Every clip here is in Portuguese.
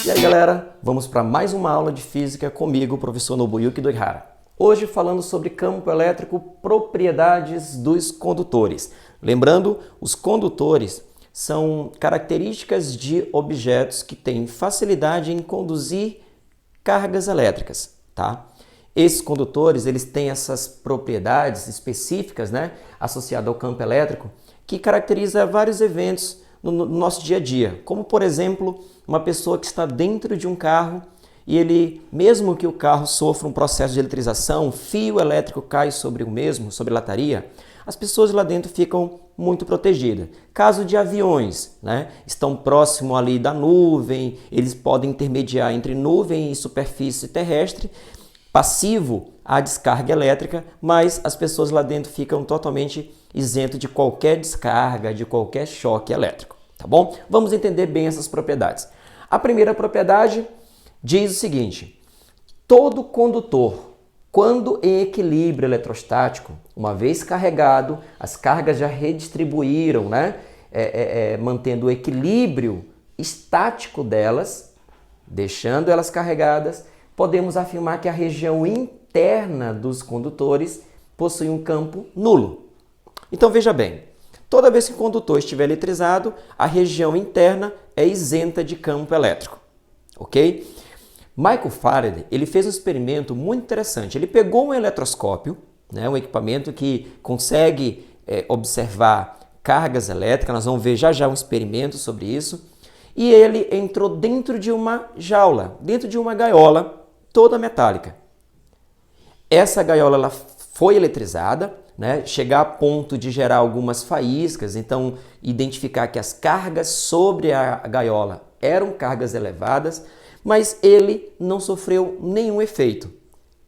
E aí galera, vamos para mais uma aula de física comigo, professor Nobuyuki Doihara. Hoje falando sobre campo elétrico, propriedades dos condutores. Lembrando, os condutores são características de objetos que têm facilidade em conduzir cargas elétricas, tá? Esses condutores, eles têm essas propriedades específicas, né, associadas ao campo elétrico, que caracteriza vários eventos no nosso dia a dia, como por exemplo, uma pessoa que está dentro de um carro e ele, mesmo que o carro sofra um processo de eletrização, fio elétrico cai sobre o mesmo, sobre a lataria, as pessoas lá dentro ficam muito protegidas. Caso de aviões, né, estão próximo ali da nuvem, eles podem intermediar entre nuvem e superfície terrestre, passivo à descarga elétrica, mas as pessoas lá dentro ficam totalmente isentas de qualquer descarga, de qualquer choque elétrico, tá bom? Vamos entender bem essas propriedades. A primeira propriedade diz o seguinte: todo condutor, quando em equilíbrio eletrostático, uma vez carregado, as cargas já redistribuíram, né? Mantendo o equilíbrio estático delas, deixando elas carregadas, podemos afirmar que a região interna dos condutores possui um campo nulo. Então veja bem, toda vez que o condutor estiver eletrizado, a região interna é isenta de campo elétrico, ok? Michael Faraday, ele fez um experimento muito interessante. Ele pegou um eletroscópio, né, um equipamento que consegue observar cargas elétricas, nós vamos ver já já um experimento sobre isso, e ele entrou dentro de uma jaula, dentro de uma gaiola toda metálica. Essa gaiola ela foi eletrizada, né, chegar a ponto de gerar algumas faíscas, então identificar que as cargas sobre a gaiola eram cargas elevadas, mas ele não sofreu nenhum efeito,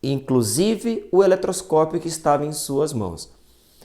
inclusive o eletroscópio que estava em suas mãos.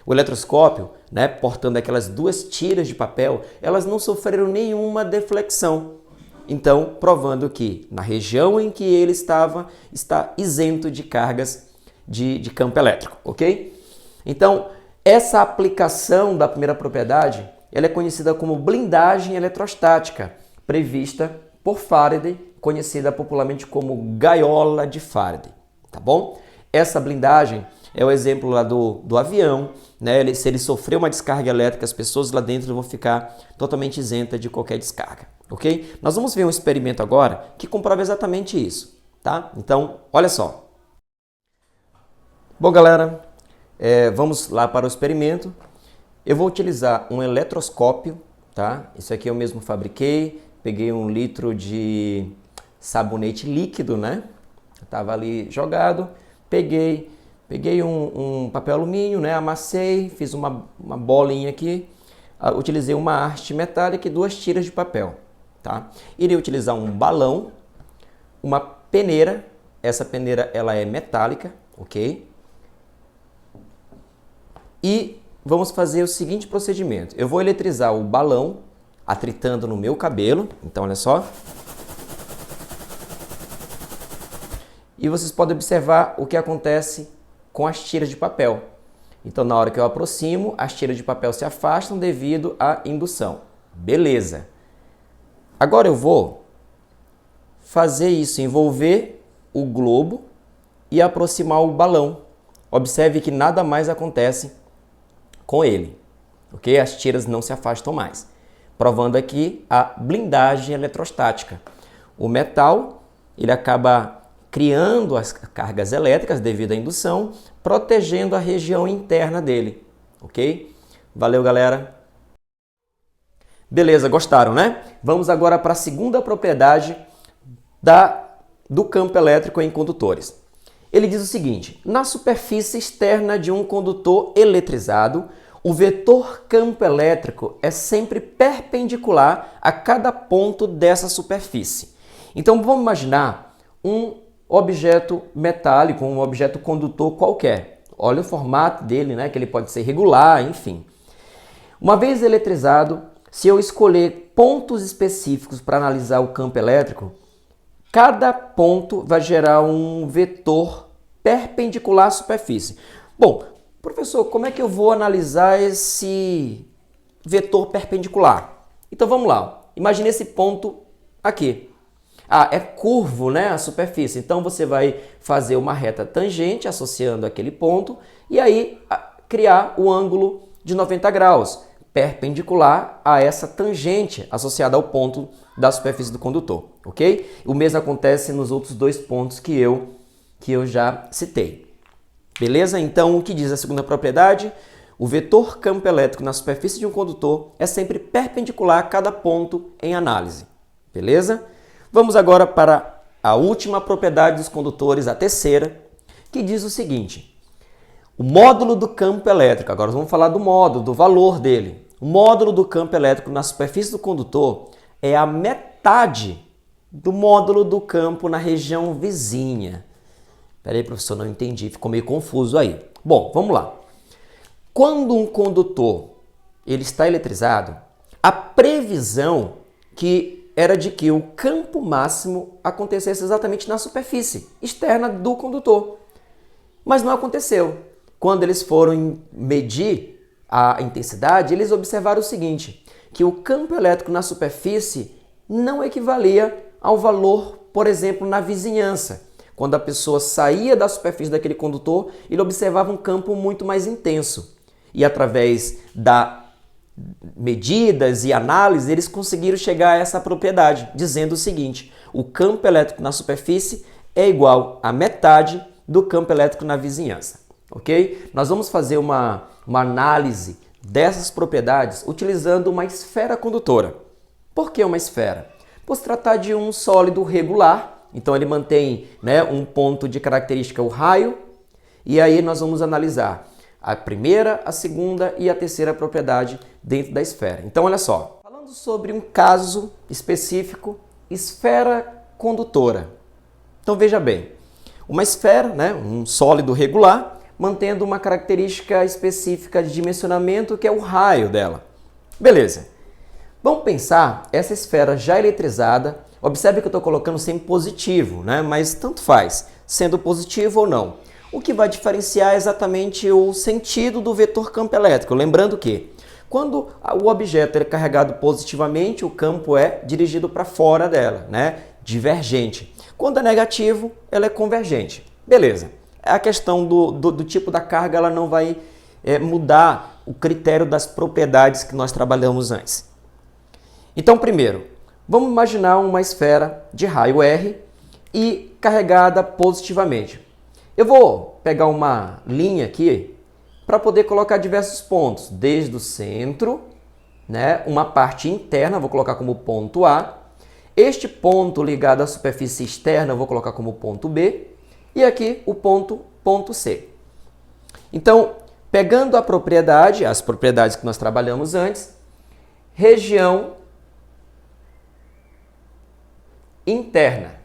O eletroscópio, né, portando aquelas duas tiras de papel, elas não sofreram nenhuma deflexão. Então, provando que na região em que ele estava, está isento de cargas de campo elétrico, ok? Então, essa aplicação da primeira propriedade, ela é conhecida como blindagem eletrostática, prevista por Faraday, conhecida popularmente como gaiola de Faraday, tá bom? Essa blindagem é o exemplo lá do avião, né? Se ele sofrer uma descarga elétrica, as pessoas lá dentro vão ficar totalmente isentas de qualquer descarga, ok? Nós vamos ver um experimento agora que comprova exatamente isso, tá? Então, olha só. Bom, galera, vamos lá para o experimento. Eu vou utilizar um eletroscópio, tá? Isso aqui eu mesmo fabriquei, peguei 1 litro de sabonete líquido, né? Estava ali jogado, peguei um papel alumínio, né? Amassei, fiz uma bolinha aqui, utilizei uma haste metálica e 2 tiras de papel, tá? Irei utilizar um balão, uma peneira, essa peneira ela é metálica, ok? E vamos fazer o seguinte procedimento: eu vou eletrizar o balão atritando no meu cabelo, então olha só. E vocês podem observar o que acontece com as tiras de papel. Então, na hora que eu aproximo, as tiras de papel se afastam devido à indução. Beleza. Agora eu vou fazer isso, envolver o globo e aproximar o balão. Observe que nada mais acontece com ele, ok? As tiras não se afastam mais, provando aqui a blindagem eletrostática. O metal, ele acaba criando as cargas elétricas devido à indução, protegendo a região interna dele, ok? Valeu, galera! Beleza, gostaram, né? Vamos agora para a segunda propriedade do campo elétrico em condutores. Ele diz o seguinte: na superfície externa de um condutor eletrizado, o vetor campo elétrico é sempre perpendicular a cada ponto dessa superfície. Então vamos imaginar um objeto metálico, um objeto condutor qualquer. Olha o formato dele, né? Que ele pode ser regular, enfim. Uma vez eletrizado, se eu escolher pontos específicos para analisar o campo elétrico, cada ponto vai gerar um vetor perpendicular à superfície. Bom, professor, como é que eu vou analisar esse vetor perpendicular? Então vamos lá. Imagine esse ponto aqui. Ah, é curvo, né, a superfície. Então você vai fazer uma reta tangente associando aquele ponto e aí criar o ângulo de 90 graus, perpendicular a essa tangente associada ao ponto da superfície do condutor, ok? O mesmo acontece nos outros dois pontos que eu já citei. Beleza? Então, o que diz a segunda propriedade? O vetor campo elétrico na superfície de um condutor é sempre perpendicular a cada ponto em análise. Beleza? Vamos agora para a última propriedade dos condutores, a terceira, que diz o seguinte. O módulo do campo elétrico, agora vamos falar do módulo, do valor dele. O módulo do campo elétrico na superfície do condutor é a metade do módulo do campo na região vizinha. Peraí, professor, não entendi, ficou meio confuso aí. Bom, vamos lá. Quando um condutor ele está eletrizado, a previsão era de que o campo máximo acontecesse exatamente na superfície externa do condutor. Mas não aconteceu. Quando eles foram medir a intensidade, eles observaram o seguinte, que o campo elétrico na superfície não equivalia ao valor, por exemplo, na vizinhança. Quando a pessoa saía da superfície daquele condutor, ele observava um campo muito mais intenso. E através das medidas e análises, eles conseguiram chegar a essa propriedade, dizendo o seguinte, o campo elétrico na superfície é igual a metade do campo elétrico na vizinhança. Ok? Nós vamos fazer uma análise dessas propriedades utilizando uma esfera condutora. Por que uma esfera? Por se tratar de um sólido regular, então ele mantém, né, um ponto de característica, o raio, e aí nós vamos analisar a primeira, a segunda e a terceira propriedade dentro da esfera. Então olha só, falando sobre um caso específico, esfera condutora. Então veja bem, uma esfera, né, um sólido regular, mantendo uma característica específica de dimensionamento que é o raio dela. Beleza. Vamos pensar essa esfera já eletrizada. Observe que eu estou colocando sempre positivo, né? Mas tanto faz, sendo positivo ou não. O que vai diferenciar é exatamente o sentido do vetor campo elétrico. Lembrando que quando o objeto é carregado positivamente, o campo é dirigido para fora dela, né? Divergente. Quando é negativo, ela é convergente. Beleza. A questão do tipo da carga ela não vai mudar o critério das propriedades que nós trabalhamos antes. Então, primeiro, vamos imaginar uma esfera de raio R e carregada positivamente. Eu vou pegar uma linha aqui para poder colocar diversos pontos, desde o centro, né, uma parte interna, vou colocar como ponto A. Este ponto ligado à superfície externa, eu vou colocar como ponto B. E aqui o ponto C. Então, pegando a propriedade, as propriedades que nós trabalhamos antes, região interna.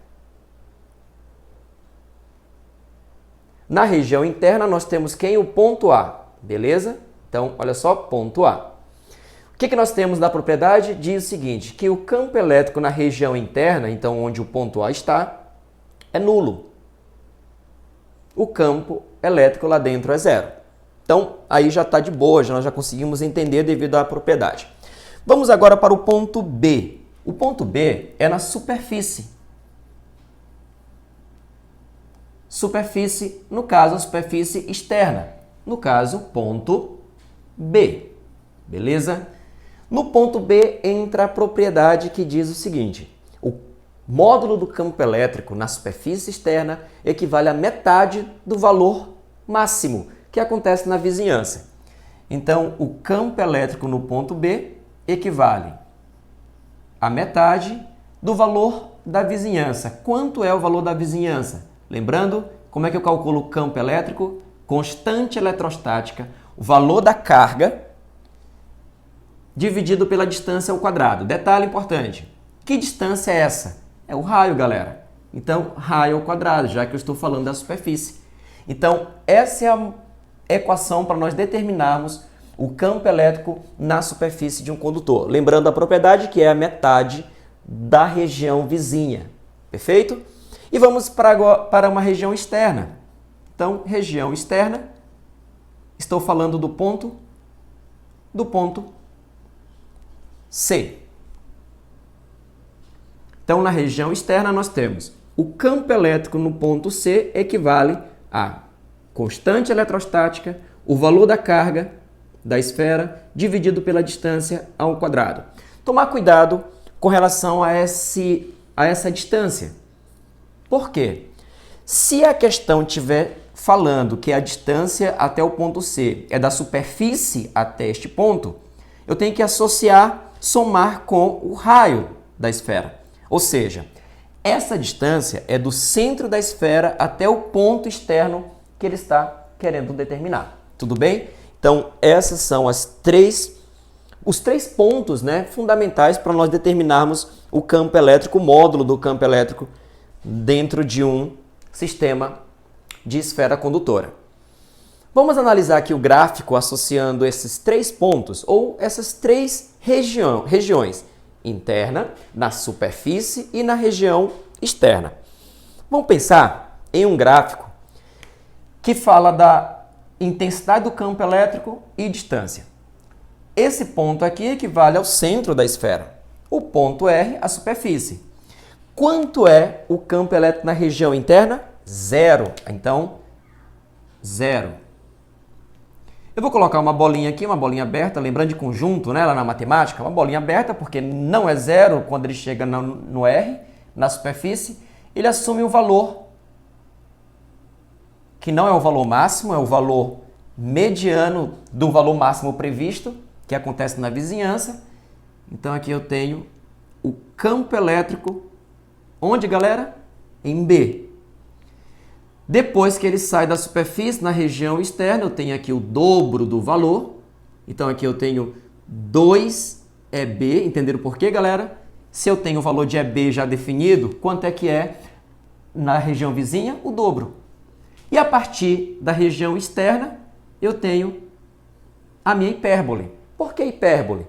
Na região interna nós temos quem? O ponto A, beleza? Então, olha só, ponto A. O que nós temos na propriedade? Diz o seguinte, que o campo elétrico na região interna, então onde o ponto A está, é nulo. O campo elétrico lá dentro é zero. Então, aí já está de boa, nós já conseguimos entender devido à propriedade. Vamos agora para o ponto B. O ponto B é na superfície. Superfície, no caso, a superfície externa. No caso, ponto B. Beleza? No ponto B entra a propriedade que diz o seguinte. O módulo do campo elétrico na superfície externa equivale a metade do valor máximo que acontece na vizinhança. Então, o campo elétrico no ponto B equivale a metade do valor da vizinhança. Quanto é o valor da vizinhança? Lembrando, como é que eu calculo o campo elétrico? Constante eletrostática, o valor da carga dividido pela distância ao quadrado. Detalhe importante, que distância é essa? É o raio, galera. Então, raio ao quadrado, já que eu estou falando da superfície. Então, essa é a equação para nós determinarmos o campo elétrico na superfície de um condutor. Lembrando a propriedade que é a metade da região vizinha. Perfeito? E vamos para uma região externa. Então, região externa, estou falando do ponto C. Então, na região externa, nós temos o campo elétrico no ponto C equivale a constante eletrostática, o valor da carga da esfera dividido pela distância ao quadrado. Tomar cuidado com relação a essa distância. Por quê? Se a questão estiver falando que a distância até o ponto C é da superfície até este ponto, eu tenho que associar, somar com o raio da esfera. Ou seja, essa distância é do centro da esfera até o ponto externo que ele está querendo determinar. Tudo bem? Então, esses são os três pontos, né, fundamentais para nós determinarmos o campo elétrico, o módulo do campo elétrico dentro de um sistema de esfera condutora. Vamos analisar aqui o gráfico associando esses 3 pontos ou essas 3 regiões: interna, na superfície e na região externa. Vamos pensar em um gráfico que fala da intensidade do campo elétrico e distância. Esse ponto aqui equivale ao centro da esfera. O ponto R, a superfície. Quanto é o campo elétrico na região interna? 0. Então, 0. Eu vou colocar uma bolinha aqui, uma bolinha aberta, lembrando de conjunto, né, lá na matemática, uma bolinha aberta, porque não é 0 quando ele chega no R, na superfície, ele assume um valor que não é o valor máximo, é o valor mediano do valor máximo previsto, que acontece na vizinhança. Então aqui eu tenho o campo elétrico, onde, galera? Em B. Depois que ele sai da superfície, na região externa, eu tenho aqui o dobro do valor. Então aqui eu tenho 2 EB, entenderam por quê, galera? Se eu tenho o valor de EB já definido, quanto é que é na região vizinha? O dobro. E a partir da região externa, eu tenho a minha hipérbole. Por que hipérbole?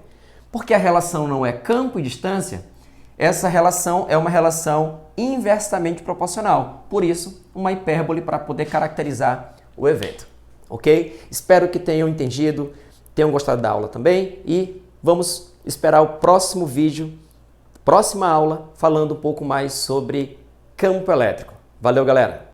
Porque a relação não é campo e distância. Essa relação é uma relação inversamente proporcional. Por isso, uma hipérbole para poder caracterizar o evento. Ok? Espero que tenham entendido, tenham gostado da aula também e vamos esperar o próximo vídeo, próxima aula, falando um pouco mais sobre campo elétrico. Valeu, galera!